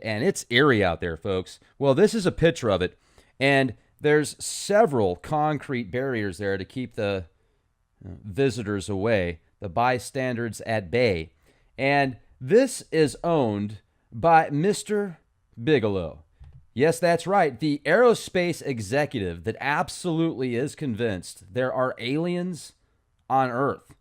and it's eerie out there, folks. Well, this is a picture of it, and there's several concrete barriers there to keep the visitors away, the bystanders at bay. And this is owned by Mr. Bigelow. Yes, that's right. The aerospace executive that absolutely is convinced there are aliens on Earth.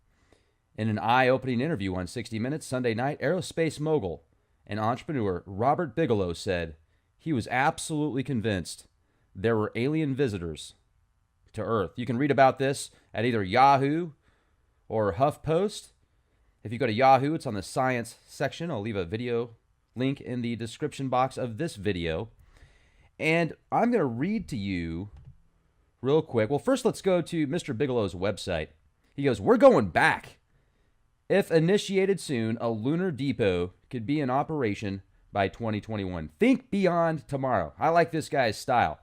In an eye-opening interview on 60 Minutes Sunday night, aerospace mogul and entrepreneur Robert Bigelow said he was absolutely convinced there were alien visitors to Earth. You can read about this at either Yahoo or HuffPost. If you go to Yahoo, it's on the science section. I'll leave a video link in the description box of this video. And I'm going to read to you real quick. Well, first let's go to Mr. Bigelow's website. He goes, "We're going back. If initiated soon, a lunar depot could be in operation by 2021. Think beyond tomorrow." I like this guy's style.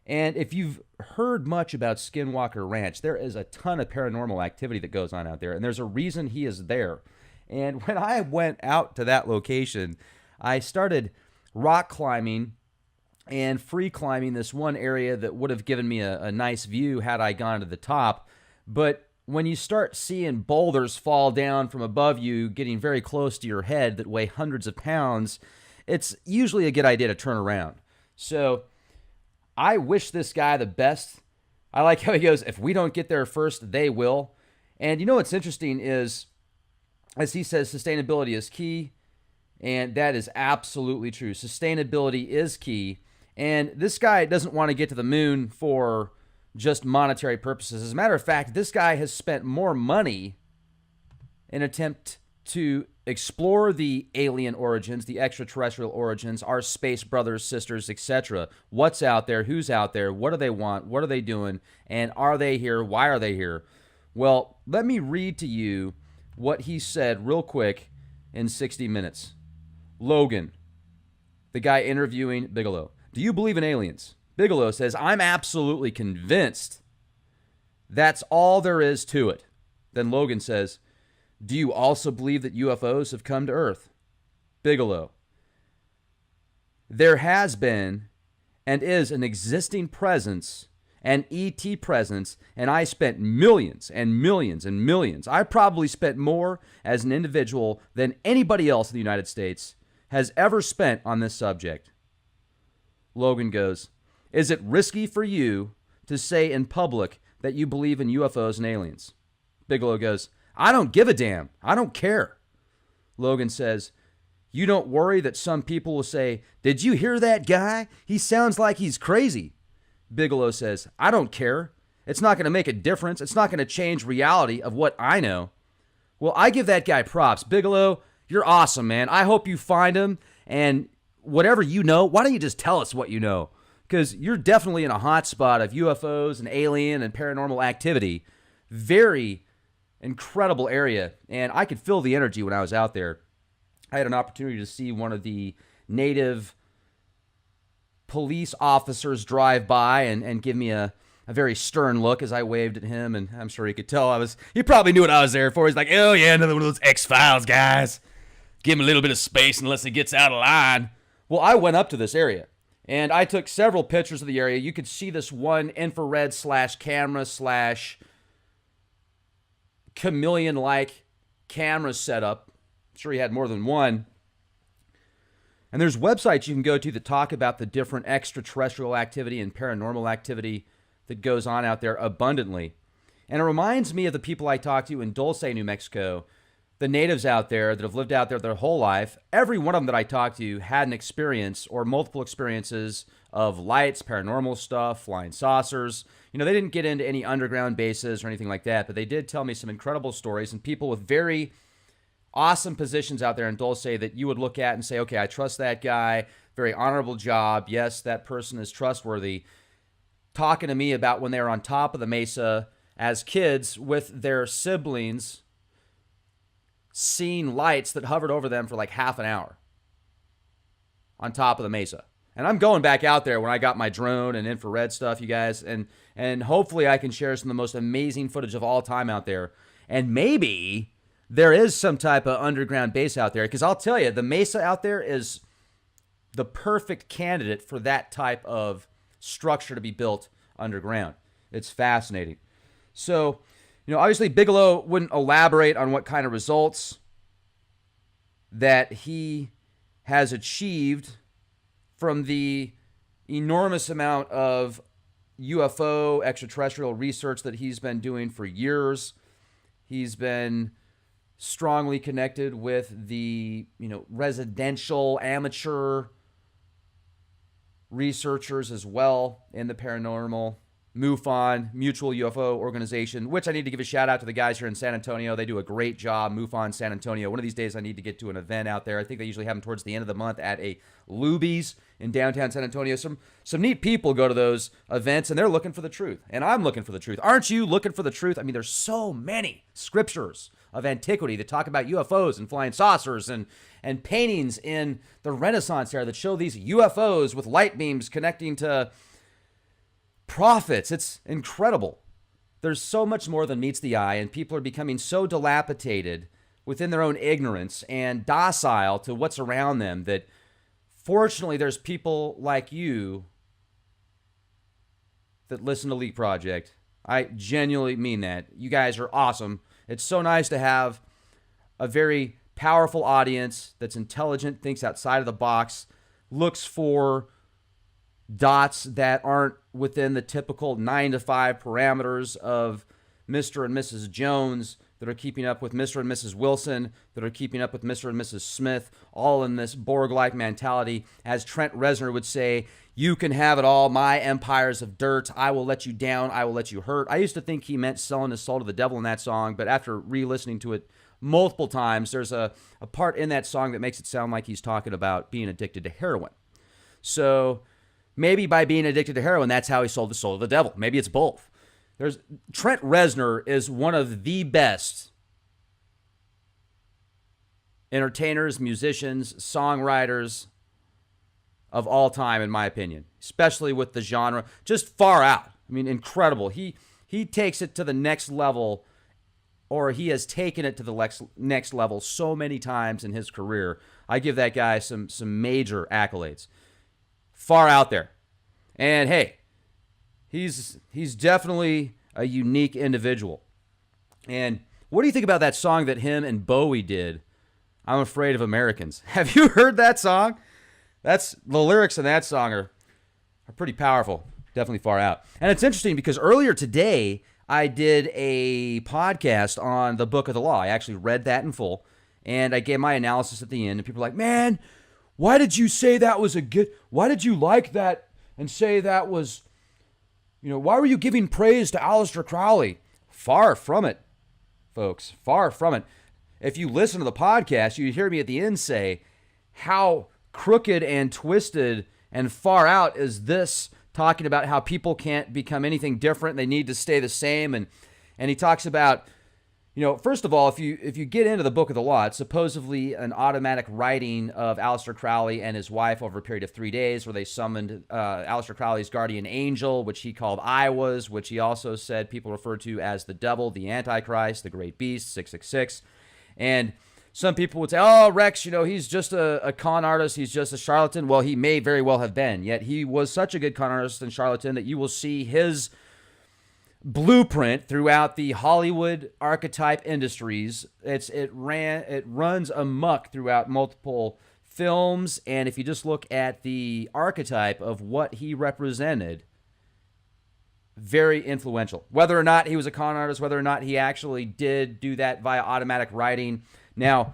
And if you've heard much about Skinwalker Ranch, there is a ton of paranormal activity that goes on out there, and there's a reason he is there. And when I went out to that location, I started rock climbing and free climbing this one area that would have given me a nice view had I gone to the top. But when you start seeing boulders fall down from above you, getting very close to your head that weigh hundreds of pounds, it's usually a good idea to turn around. So I wish this guy the best. I like how he goes, if we don't get there first, they will. And you know what's interesting is, as he says, sustainability is key. And that is absolutely true. Sustainability is key. And this guy doesn't want to get to the moon for just monetary purposes. As a matter of fact, this guy has spent more money in an attempt to explore the alien origins, the extraterrestrial origins, our space brothers, sisters, etc. What's out there? Who's out there? What do they want? What are they doing? And are they here? Why are they here? Well, let me read to you what he said real quick in 60 Minutes. Logan, the guy interviewing Bigelow. "Do you believe in aliens?" Bigelow says, "I'm absolutely convinced. That's all there is to it." Then Logan says, "Do you also believe that UFOs have come to Earth?" Bigelow, "There has been and is an existing presence, an ET presence, and I spent millions and millions and millions. I probably spent more as an individual than anybody else in the United States has ever spent on this subject." Logan goes, "Is it risky for you to say in public that you believe in UFOs and aliens?" Bigelow goes, "I don't give a damn. I don't care." Logan says, "You don't worry that some people will say, 'Did you hear that guy? He sounds like he's crazy.'" Bigelow says, "I don't care. It's not going to make a difference. It's not going to change reality of what I know." Well, I give that guy props. Bigelow, you're awesome, man. I hope you find him, and whatever you know, why don't you just tell us what you know? Because you're definitely in a hot spot of UFOs and alien and paranormal activity. Very incredible area, and I could feel the energy when I was out there. I had an opportunity to see one of the native police officers drive by and give me a very stern look as I waved at him, and I'm sure he could tell he probably knew what I was there for. He's like, "Oh yeah, another one of those X-Files guys. Give him a little bit of space unless he gets out of line." Well, I went up to this area, and I took several pictures of the area. You could see this one infrared / camera / chameleon-like camera setup. I'm sure he had more than one. And there's websites you can go to that talk about the different extraterrestrial activity and paranormal activity that goes on out there abundantly. And it reminds me of the people I talked to in Dulce, New Mexico, the natives out there that have lived out there their whole life. Every one of them that I talked to had an experience or multiple experiences of lights, paranormal stuff, flying saucers. You know, they didn't get into any underground bases or anything like that, but they did tell me some incredible stories, and people with very awesome positions out there in Dulce that you would look at and say, okay, I trust that guy, very honorable job. Yes, that person is trustworthy. Talking to me about when they were on top of the mesa as kids with their siblings, seeing lights that hovered over them for like half an hour on top of the mesa. And I'm going back out there when I got my drone and infrared stuff, you guys, and hopefully I can share some of the most amazing footage of all time out there. And maybe there is some type of underground base out there, because I'll tell you, the mesa out there is the perfect candidate for that type of structure to be built underground. It's fascinating. So, obviously Bigelow wouldn't elaborate on what kind of results that he has achieved from the enormous amount of UFO extraterrestrial research that he's been doing for years. He's been strongly connected with the, residential amateur researchers as well in the paranormal. MUFON, Mutual UFO Organization, which I need to give a shout out to the guys here in San Antonio. They do a great job. MUFON San Antonio. One of these days I need to get to an event out there. I think they usually have them towards the end of the month at a Luby's in downtown San Antonio. Some neat people go to those events, and they're looking for the truth. And I'm looking for the truth. Aren't you looking for the truth? I mean, there's so many scriptures of antiquity that talk about UFOs and flying saucers and paintings in the Renaissance era that show these UFOs with light beams connecting to prophets. It's incredible. There's so much more than meets the eye, and people are becoming so dilapidated within their own ignorance and docile to what's around them that fortunately there's people like you that listen to Leak Project. I genuinely mean that. You guys are awesome. It's so nice to have a very powerful audience that's intelligent, thinks outside of the box, looks for dots that aren't within the typical 9 to 5 parameters of Mr. and Mrs. Jones, that are keeping up with Mr. and Mrs. Wilson, that are keeping up with Mr. and Mrs. Smith, all in this Borg-like mentality. As Trent Reznor would say, you can have it all, my empires of dirt, I will let you down, I will let you hurt. I used to think he meant selling his soul to the devil in that song, but after re-listening to it multiple times, there's a part in that song that makes it sound like he's talking about being addicted to heroin. So maybe by being addicted to heroin, that's how he sold the soul to the devil. Maybe it's both. Trent Reznor is one of the best entertainers, musicians, songwriters of all time, in my opinion, especially with the genre. Just far out. I mean, incredible. He takes it to the next level, or he has taken it to the next level so many times in his career. I give that guy some major accolades. Far out there. And hey, he's definitely a unique individual. And what do you think about that song that him and Bowie did, I'm Afraid of Americans? Have you heard that song? The lyrics in that song are pretty powerful. Definitely far out. And it's interesting because earlier today, I did a podcast on the Book of the Law. I actually read that in full, and I gave my analysis at the end, and people were like, man, why did you say that was why did you like that and say that was, why were you giving praise to Aleister Crowley? Far from it, folks, far from it. If you listen to the podcast, you hear me at the end say, how crooked and twisted and far out is this, talking about how people can't become anything different, they need to stay the same. And he talks about, first of all, if you get into the Book of the Law, it's supposedly an automatic writing of Aleister Crowley and his wife over a period of 3 days, where they summoned Aleister Crowley's guardian angel, which he called Iwas, which he also said people refer to as the devil, the Antichrist, the great beast, 666. And some people would say, oh, Rex, he's just a con artist. He's just a charlatan. Well, he may very well have been. Yet he was such a good con artist and charlatan that you will see his blueprint throughout the Hollywood archetype industries. It runs amok throughout multiple films. And if you just look at the archetype of what he represented, very influential. Whether or not he was a con artist, whether or not he actually did do that via automatic writing. Now,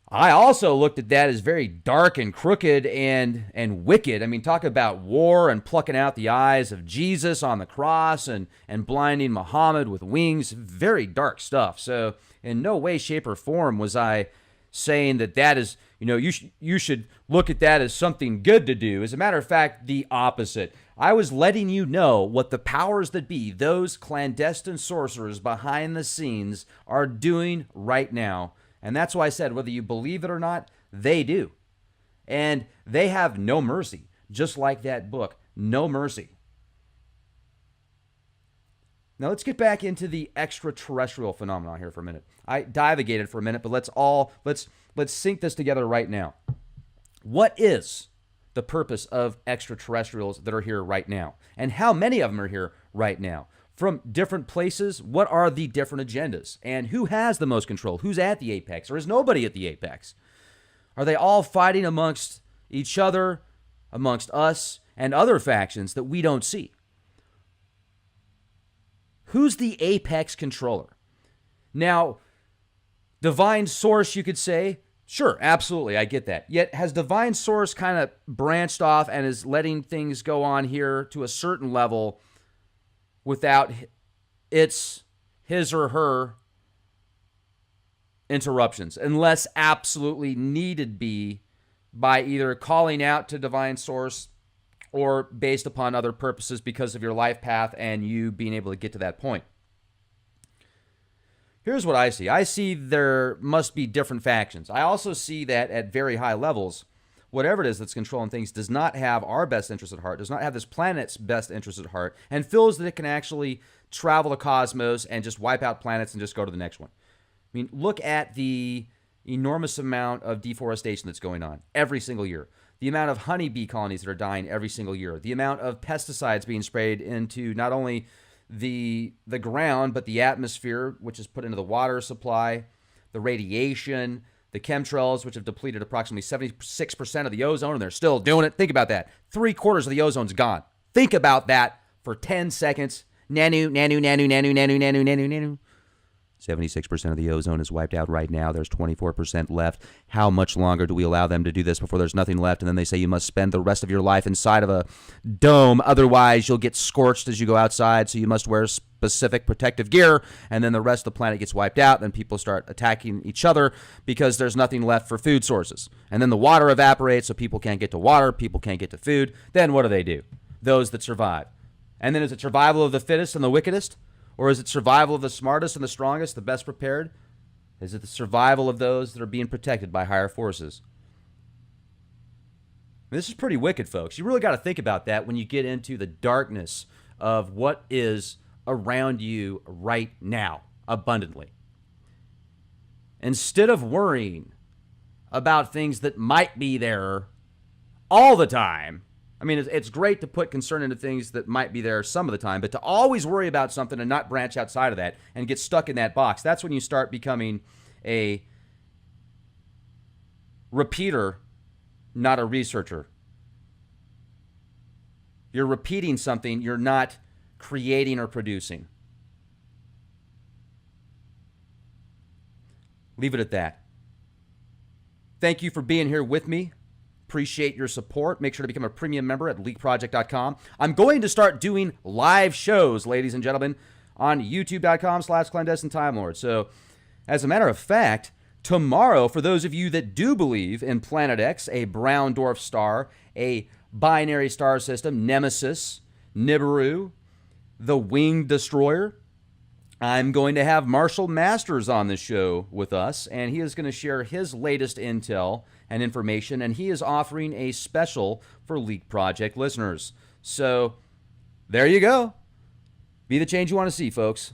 I also looked at that as very dark and crooked and wicked. I mean, talk about war and plucking out the eyes of Jesus on the cross and blinding Muhammad with wings. Very dark stuff. So in no way, shape, or form was I saying that is, you should look at that as something good to do. As a matter of fact, the opposite. I was letting you know what the powers that be, those clandestine sorcerers behind the scenes, are doing right now. And that's why I said, whether you believe it or not, they do. And they have no mercy, just like that book, no mercy. Now let's get back into the extraterrestrial phenomenon here for a minute. I divagated for a minute, but let's sync this together right now. What is the purpose of extraterrestrials that are here right now? And how many of them are here right now? From different places, what are the different agendas? And who has the most control? Who's at the apex? Or is nobody at the apex? Are they all fighting amongst each other, amongst us, and other factions that we don't see? Who's the apex controller? Now, divine source, you could say, sure, absolutely, I get that. Yet has divine source kind of branched off and is letting things go on here to a certain level without his or her interruptions, unless absolutely needed be by either calling out to divine source or based upon other purposes because of your life path and you being able to get to that point. Here's what I see. I see there must be different factions. I also see that at very high levels, whatever it is that's controlling things does not have our best interest at heart, does not have this planet's best interest at heart, and feels that it can actually travel the cosmos and just wipe out planets and just go to the next one. I mean, look at the enormous amount of deforestation that's going on every single year. The amount of honeybee colonies that are dying every single year. The amount of pesticides being sprayed into not only the ground, but the atmosphere, which is put into the water supply, the radiation, the chemtrails, which have depleted approximately 76% of the ozone, and they're still doing it. Think about that. 3/4 of the ozone's gone. Think about that for 10 seconds. Nanu, nanu, nanu, nanu, nanu, nanu, nanu, nanu. 76% of the ozone is wiped out right now. There's 24% left. How much longer do we allow them to do this before there's nothing left? And then they say you must spend the rest of your life inside of a dome. Otherwise, you'll get scorched as you go outside. So you must wear specific protective gear. And then the rest of the planet gets wiped out. Then people start attacking each other because there's nothing left for food sources. And then the water evaporates, so people can't get to water. People can't get to food. Then what do? Those that survive. And then is it survival of the fittest and the wickedest? Or is it survival of the smartest and the strongest, the best prepared? Is it the survival of those that are being protected by higher forces? This is pretty wicked, folks. You really got to think about that when you get into the darkness of what is around you right now, abundantly. Instead of worrying about things that might be there all the time, I mean, it's great to put concern into things that might be there some of the time, but to always worry about something and not branch outside of that and get stuck in that box, that's when you start becoming a repeater, not a researcher. You're repeating something, you're not creating or producing. Leave it at that. Thank you for being here with me. Appreciate your support. Make sure to become a premium member at leakproject.com. I'm going to start doing live shows, ladies and gentlemen, on youtube.com/clandestine time lord. So, as a matter of fact, tomorrow, for those of you that do believe in Planet X, a brown dwarf star, a binary star system, Nemesis, Nibiru, the Winged Destroyer, I'm going to have Marshall Masters on the show with us, and he is going to share his latest intel and information, and he is offering a special for Leak Project listeners. So, there you go. Be the change you want to see, folks.